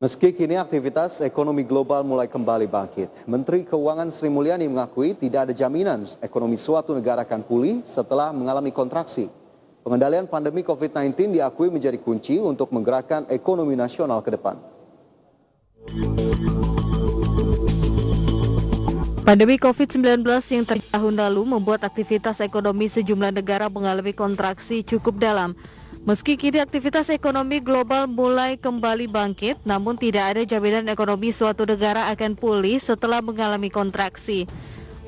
Meski kini aktivitas ekonomi global mulai kembali bangkit, Menteri Keuangan Sri Mulyani mengakui tidak ada jaminan ekonomi suatu negara akan pulih setelah mengalami kontraksi. Pengendalian pandemi COVID-19 diakui menjadi kunci untuk menggerakkan ekonomi nasional ke depan. Pandemi COVID-19 yang terjadi tahun lalu membuat aktivitas ekonomi sejumlah negara mengalami kontraksi cukup dalam. Meski kini aktivitas ekonomi global mulai kembali bangkit, namun tidak ada jaminan ekonomi suatu negara akan pulih setelah mengalami kontraksi.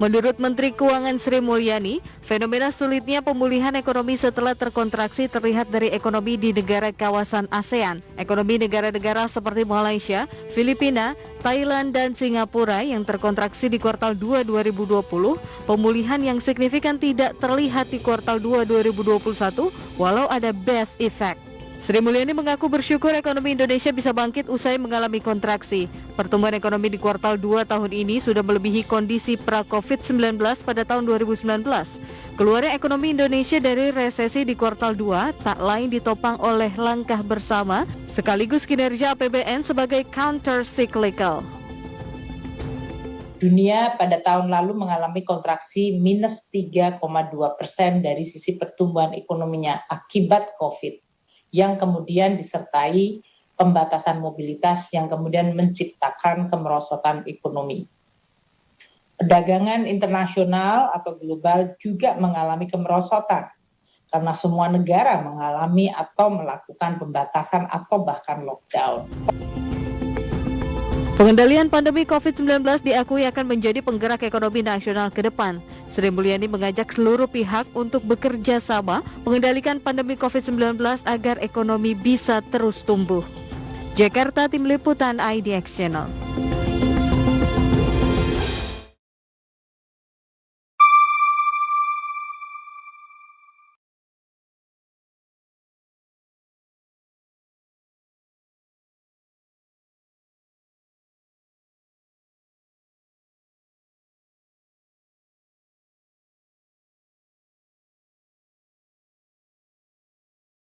Menurut Menteri Keuangan Sri Mulyani, fenomena sulitnya pemulihan ekonomi setelah terkontraksi terlihat dari ekonomi di negara kawasan ASEAN. Ekonomi negara-negara seperti Malaysia, Filipina, Thailand, dan Singapura yang terkontraksi di kuartal 2 2020, pemulihan yang signifikan tidak terlihat di kuartal 2 2021, walau ada base effect. Sri Mulyani mengaku bersyukur ekonomi Indonesia bisa bangkit usai mengalami kontraksi. Pertumbuhan ekonomi di kuartal 2 tahun ini sudah melebihi kondisi pra-COVID-19 pada tahun 2019. Keluarnya ekonomi Indonesia dari resesi di kuartal 2 tak lain ditopang oleh langkah bersama sekaligus kinerja APBN sebagai counter-cyclical. Dunia pada tahun lalu mengalami kontraksi minus 3,2% dari sisi pertumbuhan ekonominya akibat COVID, yang kemudian disertai pembatasan mobilitas yang kemudian menciptakan kemerosotan ekonomi. Perdagangan internasional atau global juga mengalami kemerosotan karena semua negara mengalami atau melakukan pembatasan atau bahkan lockdown. Pengendalian pandemi COVID-19 diakui akan menjadi penggerak ekonomi nasional ke depan. Sri Mulyani mengajak seluruh pihak untuk bekerja sama mengendalikan pandemi COVID-19 agar ekonomi bisa terus tumbuh. Jakarta, Tim Liputan IDX Channel.